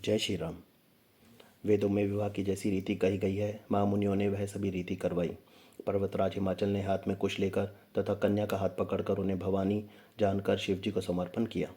जय श्री राम। वेदों में विवाह की जैसी रीति कही गई है, महामुनियों ने वह सभी रीति करवाई। पर्वतराज हिमाचल ने हाथ में कुश लेकर तथा कन्या का हाथ पकड़कर उन्हें भवानी जानकर शिवजी को समर्पण किया।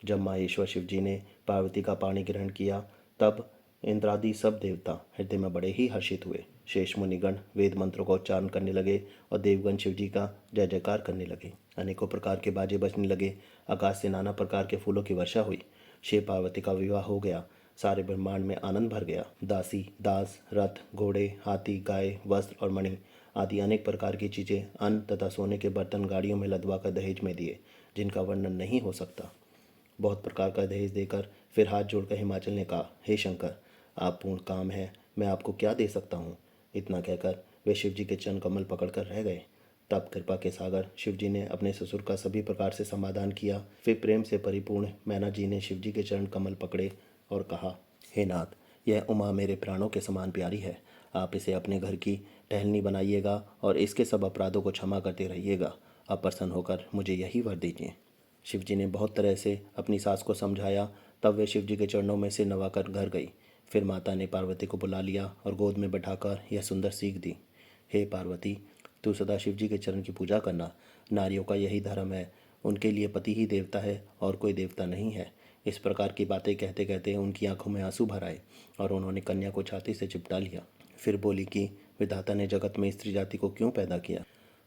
जब माहेश्वर शिवजी ने पार्वती का पाणी ग्रहण किया, तब इंद्रादि सब देवता हृदय में बड़े ही हर्षित हुए। शेष मुनिगण वेद मंत्रों का उच्चारण करने लगे और देवगण शिवजी का जय जयकार करने लगे। अनेकों प्रकार के बाजे बजने लगे। आकाश से नाना प्रकार के फूलों की वर्षा हुई। शिव पार्वती का विवाह हो गया। सारे ब्रह्मांड में आनंद भर गया। दासी, दास, रथ, घोड़े, हाथी, गाय, वस्त्र और मणि आदि अनेक प्रकार की चीजें, अन्न तथा सोने के बर्तन गाड़ियों में लदवा कर दहेज में दिए, जिनका वर्णन नहीं हो सकता। बहुत प्रकार का दहेज देकर फिर हाथ जोड़कर हिमाचल ने कहा, हे शंकर, आप पूर्ण काम है, मैं आपको क्या दे सकता हूँ। इतना कहकर वे शिवजी के चरण कमल पकड़कर रह गए। तब कृपा के सागर शिवजी ने अपने ससुर का सभी प्रकार से समाधान किया। फिर प्रेम से परिपूर्ण मैना जी ने शिवजी के चरण कमल पकड़े और कहा, हे नाथ, यह उमा मेरे प्राणों के समान प्यारी है। आप इसे अपने घर की टहलनी बनाइएगा और इसके सब अपराधों को क्षमा करते रहिएगा। अब प्रसन्न होकर मुझे यही वर दीजिए। शिवजी ने बहुत तरह से अपनी सास को समझाया। तब वे शिवजी के चरणों में से नवाकर घर गई। फिर माता ने पार्वती को बुला लिया और गोद में बैठाकर यह सुंदर सीख दी, हे पार्वती, तू सदा शिवजी के चरण की पूजा करना। नारियों का यही धर्म है। उनके लिए पति ही देवता है और कोई देवता नहीं है। इस प्रकार की बातें कहते कहते उनकी आंखों में आंसू भर आए और उन्होंने कन्या को छाती से चिपटा लिया। फिर बोली कि विधाता ने जगत में स्त्री जाति को क्यों पैदा किया।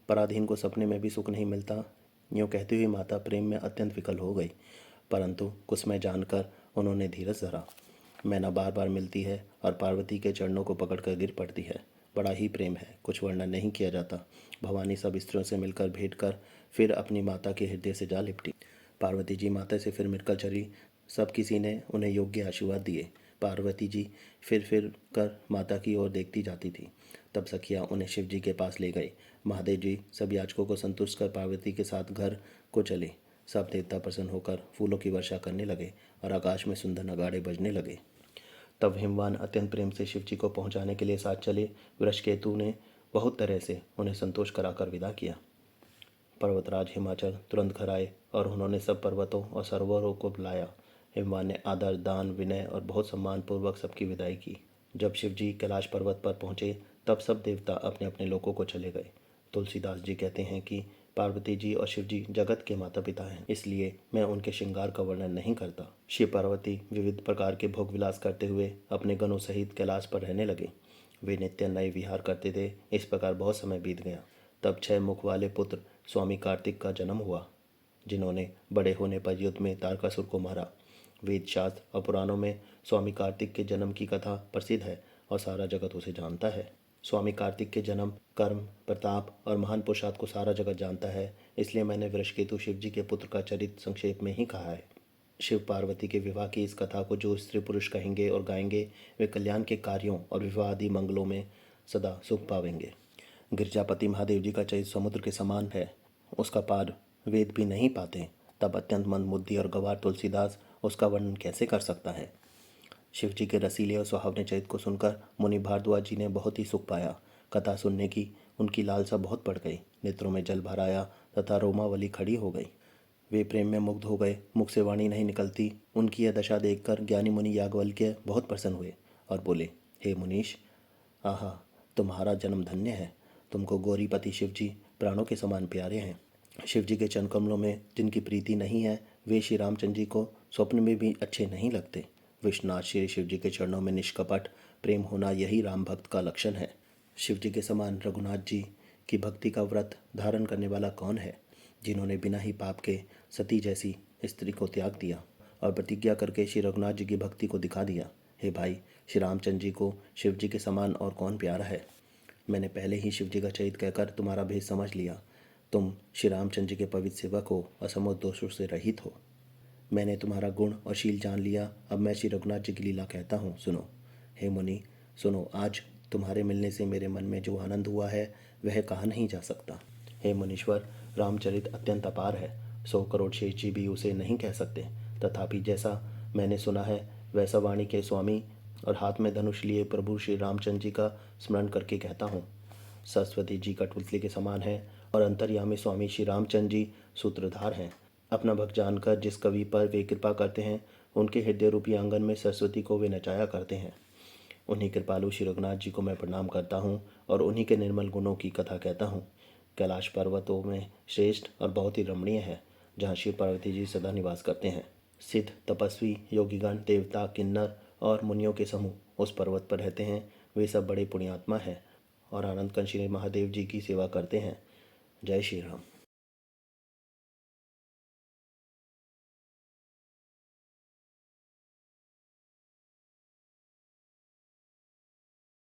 पराधीन को सपने में भी सुख नहीं मिलता। यूँ कहती हुई माता प्रेम में अत्यंत विकल हो गई, परंतु कुसमय जानकर उन्होंने धीरज धरा। मैना बार बार मिलती है और पार्वती के चरणों को पकड़कर गिर पड़ती है। बड़ा ही प्रेम है, कुछ वर्णन नहीं किया जाता। भवानी सब स्त्रियों से मिलकर भेंट कर फिर अपनी माता के हृदय से जा लिपटी। पार्वती जी माता से फिर मिलकर चली। सब किसी ने उन्हें योग्य आशीर्वाद दिए। पार्वती जी फिर कर माता की ओर देखती जाती थी। तब सखियाँ उन्हें शिव जी के पास ले गए। महादेव जी सब याचकों को संतुष्ट कर पार्वती के साथ घर को चले। सब देवता प्रसन्न होकर फूलों की वर्षा करने लगे और आकाश में सुंदर नगाड़े बजने लगे। तब हिमवान अत्यंत प्रेम से शिव जी को पहुंचाने के लिए साथ चले। वृषकेतु ने बहुत तरह से उन्हें संतोष कराकर विदा किया। पर्वतराज हिमाचल तुरंत घर आए और उन्होंने सब पर्वतों और सरोवरों को बुलाया। हिमवान ने आदर, दान, विनय और बहुत सम्मानपूर्वक सबकी विदाई की। जब शिव जी कैलाश पर्वत पर पहुंचे, तब सब देवता अपने अपने लोकों को चले गए। तुलसीदास जी कहते हैं कि पार्वती जी और शिव जी जगत के माता पिता हैं, इसलिए मैं उनके श्रृंगार का वर्णन नहीं करता। शिव पार्वती विविध प्रकार के भोग विलास करते हुए अपने गणों सहित कैलाश पर रहने लगे। वे नित्य नए विहार करते थे। इस प्रकार बहुत समय बीत गया। तब 6 मुख वाले पुत्र स्वामी कार्तिक का जन्म हुआ, जिन्होंने बड़े होने पर युद्ध में तारकासुर को मारा। वेद शास्त्र और पुराणों में स्वामी कार्तिक के जन्म की कथा प्रसिद्ध है और सारा जगत उसे जानता है। स्वामी कार्तिक के जन्म, कर्म, प्रताप और महान पुरुषार्थ को सारा जगत जानता है, इसलिए मैंने वृषकेतु शिव जी के पुत्र का चरित्र संक्षेप में ही कहा है। शिव पार्वती के विवाह की इस कथा को जो स्त्री पुरुष कहेंगे और गाएंगे, वे कल्याण के कार्यों और विवाह आदि मंगलों में सदा सुख पावेंगे। गिरजापति महादेव जी का चरित्र समुद्र के समान है, उसका पार वेद भी नहीं पाते। तब अत्यंत मंदबुद्धि और गंवार तुलसीदास उसका वर्णन कैसे कर सकता है। शिव जी के रसीले और सुहावने चरित्र को सुनकर मुनि भारद्वाज जी ने बहुत ही सुख पाया। कथा सुनने की उनकी लालसा बहुत बढ़ गई। नेत्रों में जल भर आया तथा रोमावली खड़ी हो गई। वे प्रेम में मुग्ध हो गए। मुख से वाणी नहीं निकलती। उनकी यह दशा देखकर ज्ञानी मुनि याज्ञवल्क्य बहुत प्रसन्न हुए और बोले, हे मुनीश, आहा, तुम्हारा जन्म धन्य है। तुमको गौरीपति शिव जी प्राणों के समान प्यारे हैं। शिव जी के चरण कमलों में जिनकी प्रीति नहीं है, वे श्री रामचंद्र जी को स्वप्न में भी अच्छे नहीं लगते। विश्वनाथ श्री शिव जी के चरणों में निष्कपट प्रेम होना, यही राम भक्त का लक्षण है। शिव जी के समान रघुनाथ जी की भक्ति का व्रत धारण करने वाला कौन है, जिन्होंने बिना ही पाप के सती जैसी स्त्री को त्याग दिया और प्रतिज्ञा करके श्री रघुनाथ जी की भक्ति को दिखा दिया। हे भाई, श्री रामचंद्र जी को शिव जी के समान और कौन प्यारा है। मैंने पहले ही शिव जी का चरित्र कहकर तुम्हारा भेद समझ लिया। तुम श्री रामचंद्र जी के पवित्र सेवक हो, असमोध दोषों से रहित हो। मैंने तुम्हारा गुण और शील जान लिया। अब मैं श्री रघुनाथ जी की लीला कहता हूँ, सुनो। हे मुनि, सुनो। आज तुम्हारे मिलने से मेरे मन में जो आनंद हुआ है, वह कहा नहीं जा सकता। हे मुनीश्वर, रामचरित अत्यंत अपार है। 100 करोड़ शेष जी भी उसे नहीं कह सकते। तथापि जैसा मैंने सुना है, वैसा वाणी के स्वामी और हाथ में धनुष लिए प्रभु श्री रामचंद्र जी का स्मरण करके कहता हूँ। सरस्वती जी कठपुतली के समान है और अंतर्यामी स्वामी श्री रामचंद्र जी सूत्रधार हैं। अपना भक्त जानकर जिस कवि पर वे कृपा करते हैं, उनके हृदय रूपी आंगन में सरस्वती को वे नचाया करते हैं। उन्हीं कृपालु श्री रघुनाथ जी को मैं प्रणाम करता हूँ और उन्हीं के निर्मल गुणों की कथा कहता हूँ। कैलाश पर्वतों में श्रेष्ठ और बहुत ही रमणीय है, जहाँ शिव पार्वती जी सदा निवास करते हैं। सिद्ध, तपस्वी, योगीगण, देवता, किन्नर और मुनियों के समूह उस पर्वत पर रहते हैं। वे सब बड़े पुण्यात्मा हैं और आनंद कंठ श्री महादेव जी की सेवा करते हैं। जय श्री राम।